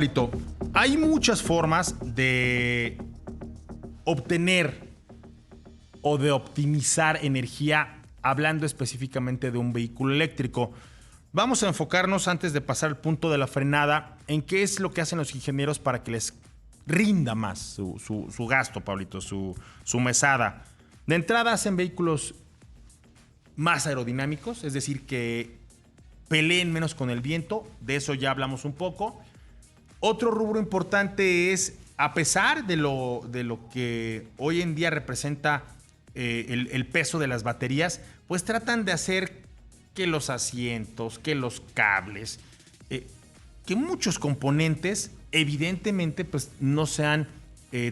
Pablito, hay muchas formas de obtener o de optimizar energía hablando específicamente de un vehículo eléctrico. Vamos a enfocarnos antes de pasar al punto de la frenada en qué es lo que hacen los ingenieros para que les rinda más su gasto, Pablito, su mesada. De entrada hacen vehículos más aerodinámicos, es decir, que peleen menos con el viento. De eso ya hablamos un poco. Otro rubro importante es, a pesar de lo que hoy en día representa el peso de las baterías, pues tratan de hacer que los asientos, que los cables, que muchos componentes evidentemente pues no sean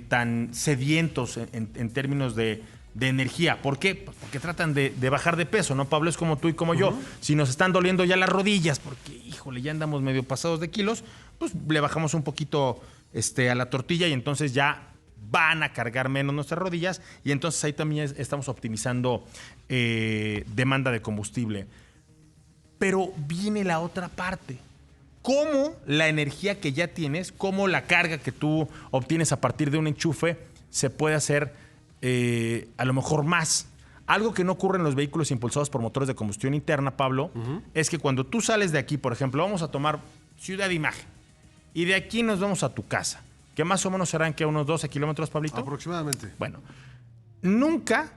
tan sedientos en términos de energía. ¿Por qué? Pues porque tratan de bajar de peso, ¿no, Pablo? Es como tú y como yo. Si nos están doliendo ya las rodillas, porque, híjole, ya andamos medio pasados de kilos, pues le bajamos un poquito a la tortilla y entonces ya van a cargar menos nuestras rodillas y entonces ahí también estamos optimizando demanda de combustible. Pero viene la otra parte. ¿Cómo la energía que ya tienes, cómo la carga que tú obtienes a partir de un enchufe se puede hacer a lo mejor más? Algo que no ocurre en los vehículos impulsados por motores de combustión interna, Pablo, es que cuando tú sales de aquí, por ejemplo, vamos a tomar Ciudad Imagen y de aquí nos vamos a tu casa, que más o menos serán que unos 12 kilómetros, Pablito. Aproximadamente. Bueno, nunca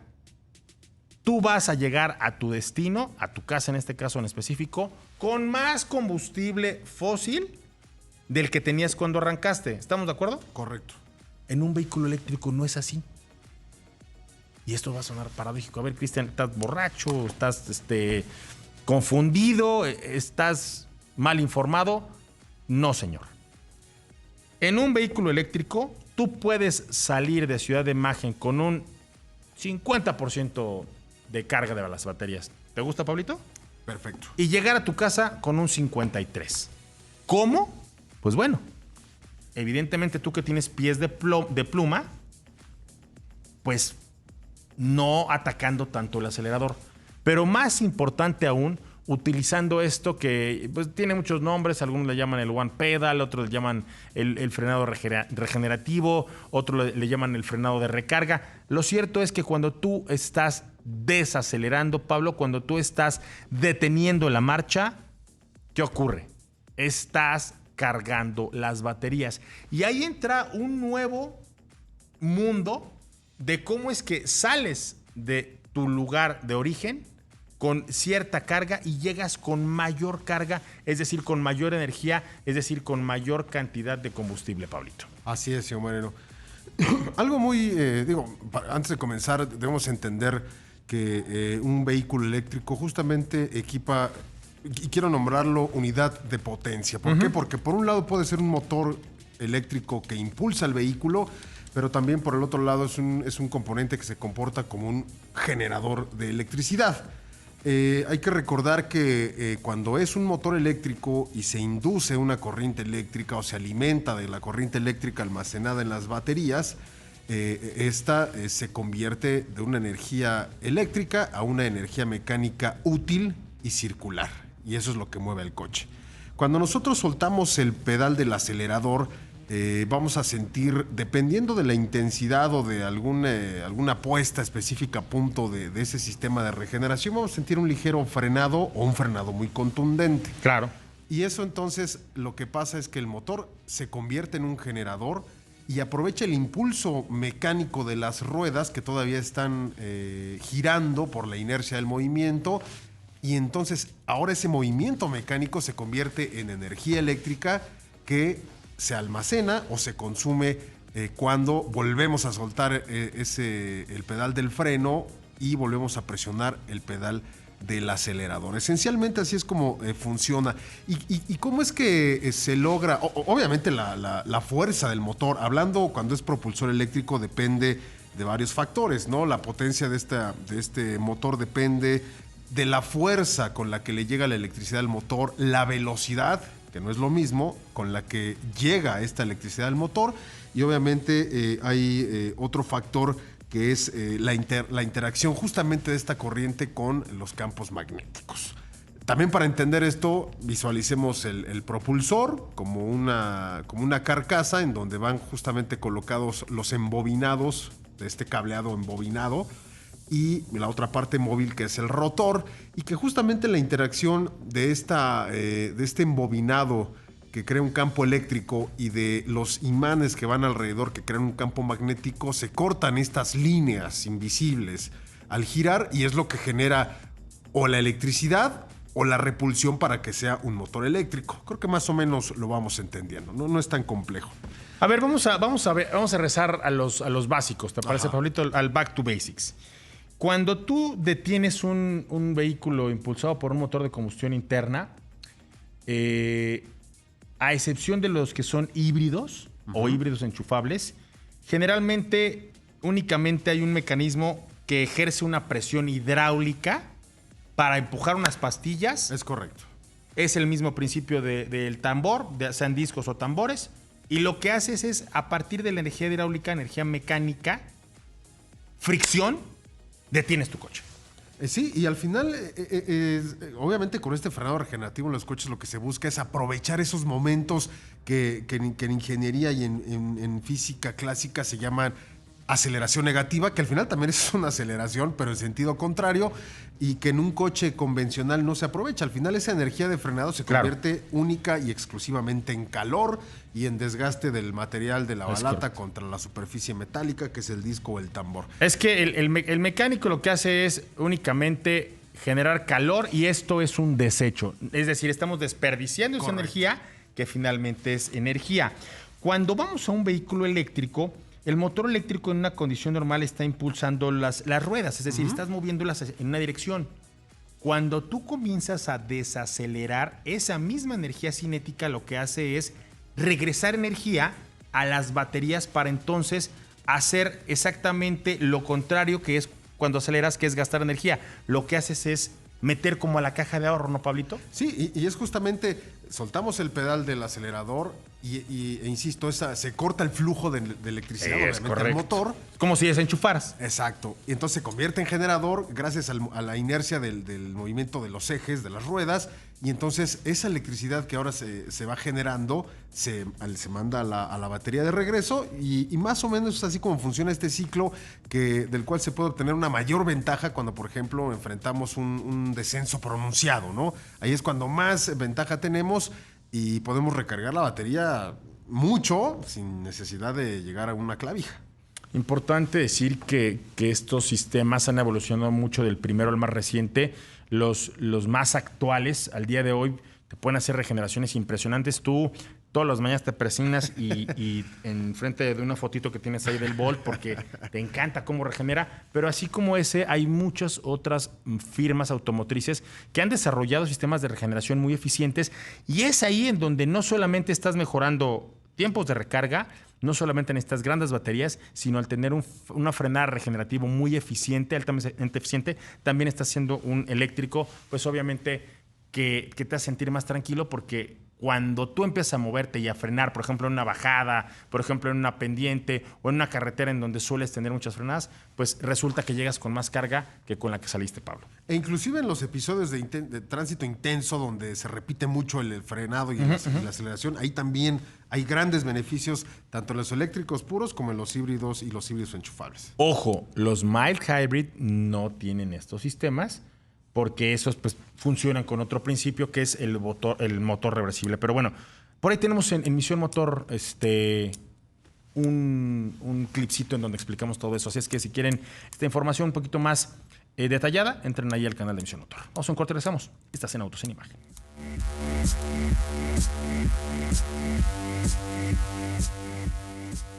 tú vas a llegar a tu destino, a tu casa en este caso en específico, con más combustible fósil del que tenías cuando arrancaste. ¿Estamos de acuerdo? Correcto. En un vehículo eléctrico no es así. Y esto va a sonar paradójico. A ver, Cristian, ¿estás borracho? ¿Estás confundido? ¿Estás mal informado? No, señor. En un vehículo eléctrico, tú puedes salir de Ciudad de Imagen con un 50% de carga de las baterías. ¿Te gusta, Pablito? Perfecto. Y llegar a tu casa con un 53%. ¿Cómo? Pues bueno, evidentemente tú que tienes pies de pluma, pues no atacando tanto el acelerador. Pero más importante aún, utilizando esto que pues, tiene muchos nombres, algunos le llaman el one pedal, otros le llaman el frenado regenerativo, otros le llaman el frenado de recarga. Lo cierto es que cuando tú estás desacelerando, Pablo, cuando tú estás deteniendo la marcha, ¿qué ocurre? Estás cargando las baterías. Y ahí entra un nuevo mundo de cómo es que sales de tu lugar de origen con cierta carga y llegas con mayor carga, es decir, con mayor energía, es decir, con mayor cantidad de combustible, Pablito. Así es, señor Moreno. Algo muy, antes de comenzar, debemos entender que un vehículo eléctrico justamente equipa, y quiero nombrarlo, unidad de potencia. ¿Por qué? Porque por un lado puede ser un motor eléctrico que impulsa el vehículo, pero también por el otro lado es un componente que se comporta como un generador de electricidad. Hay que recordar que cuando es un motor eléctrico y se induce una corriente eléctrica o se alimenta de la corriente eléctrica almacenada en las baterías, esta se convierte de una energía eléctrica a una energía mecánica útil y circular. Y eso es lo que mueve el coche. Cuando nosotros soltamos el pedal del acelerador, vamos a sentir, dependiendo de la intensidad o de alguna puesta específica a punto de ese sistema de regeneración, vamos a sentir un ligero frenado o un frenado muy contundente. Claro. Y eso entonces lo que pasa es que el motor se convierte en un generador y aprovecha el impulso mecánico de las ruedas que todavía están girando por la inercia del movimiento. Y entonces ahora ese movimiento mecánico se convierte en energía eléctrica que se almacena o se consume cuando volvemos a soltar el pedal del freno y volvemos a presionar el pedal del acelerador. Esencialmente así es como funciona. ¿Y cómo es que se logra? Obviamente la fuerza del motor, hablando cuando es propulsor eléctrico, depende de varios factores, ¿no? La potencia de este motor depende de la fuerza con la que le llega la electricidad al motor, la velocidad, que no es lo mismo, con la que llega esta electricidad al motor, y obviamente hay otro factor que es la interacción justamente de esta corriente con los campos magnéticos. También para entender esto, visualicemos el propulsor como una carcasa en donde van justamente colocados los embobinados de este cableado embobinado y la otra parte móvil que es el rotor, y que justamente la interacción de este embobinado que crea un campo eléctrico y de los imanes que van alrededor que crean un campo magnético, se cortan estas líneas invisibles al girar, y es lo que genera o la electricidad o la repulsión para que sea un motor eléctrico. Creo que más o menos lo vamos entendiendo, no es tan complejo. A ver, vamos a rezar a los básicos, ¿te parece, Pablito? Al back to basics. Cuando tú detienes un vehículo impulsado por un motor de combustión interna, a excepción de los que son híbridos o híbridos enchufables, generalmente únicamente hay un mecanismo que ejerce una presión hidráulica para empujar unas pastillas. Es correcto. Es el mismo principio del tambor, sean discos o tambores. Y lo que haces es, a partir de la energía hidráulica, energía mecánica, fricción, detienes tu coche. Sí, y al final, obviamente con este frenado regenerativo en los coches lo que se busca es aprovechar esos momentos que en ingeniería y en física clásica se llaman aceleración negativa, que al final también es una aceleración, pero en sentido contrario, y que en un coche convencional no se aprovecha. Al final esa energía de frenado se convierte única y exclusivamente en calor y en desgaste del material de la balata contra la superficie metálica, que es el disco o el tambor. Es que el mecánico lo que hace es únicamente generar calor, y esto es un desecho. Es decir, estamos desperdiciando esa energía que finalmente es energía. Cuando vamos a un vehículo eléctrico, el motor eléctrico en una condición normal está impulsando las ruedas, es decir, estás moviéndolas en una dirección. Cuando tú comienzas a desacelerar, esa misma energía cinética lo que hace es regresar energía a las baterías para entonces hacer exactamente lo contrario, que es cuando aceleras, que es gastar energía. Lo que haces es meter como a la caja de ahorro, ¿no, Pablito? Sí, y es justamente, soltamos el pedal del acelerador e insisto, se corta el flujo de electricidad, obviamente, al motor. Como si desenchufaras. Exacto. Y entonces se convierte en generador gracias a la inercia del movimiento de los ejes, de las ruedas. Y entonces esa electricidad que ahora se va generando se manda a la batería de regreso. Y más o menos es así como funciona este ciclo, del cual se puede obtener una mayor ventaja cuando, por ejemplo, enfrentamos un descenso pronunciado, ¿no? Ahí es cuando más ventaja tenemos y podemos recargar la batería mucho sin necesidad de llegar a una clavija. Importante decir que estos sistemas han evolucionado mucho del primero al más reciente. Los más actuales, al día de hoy, te pueden hacer regeneraciones impresionantes. Tú todas las mañanas te presignas y en frente de una fotito que tienes ahí del Bolt, porque te encanta cómo regenera. Pero así como ese, hay muchas otras firmas automotrices que han desarrollado sistemas de regeneración muy eficientes. Y es ahí en donde no solamente estás mejorando tiempos de recarga, no solamente necesitas grandes baterías, sino al tener una frenada regenerativa muy eficiente, altamente eficiente, también estás haciendo un eléctrico, pues obviamente que te hace sentir más tranquilo, porque cuando tú empiezas a moverte y a frenar, por ejemplo, en una bajada, por ejemplo, en una pendiente o en una carretera en donde sueles tener muchas frenadas, pues resulta que llegas con más carga que con la que saliste, Pablo. E inclusive en los episodios de tránsito intenso, donde se repite mucho el frenado y la aceleración, ahí también hay grandes beneficios, tanto en los eléctricos puros como en los híbridos y los híbridos enchufables. Ojo, los mild hybrid no tienen estos sistemas, porque esos pues funcionan con otro principio, que es el motor reversible. Pero bueno, por ahí tenemos en Misión Motor un clipcito en donde explicamos todo eso. Así es que si quieren esta información un poquito más detallada, entren ahí al canal de Misión Motor. Vamos a un corte, regresamos. Estás en Autos en Imagen.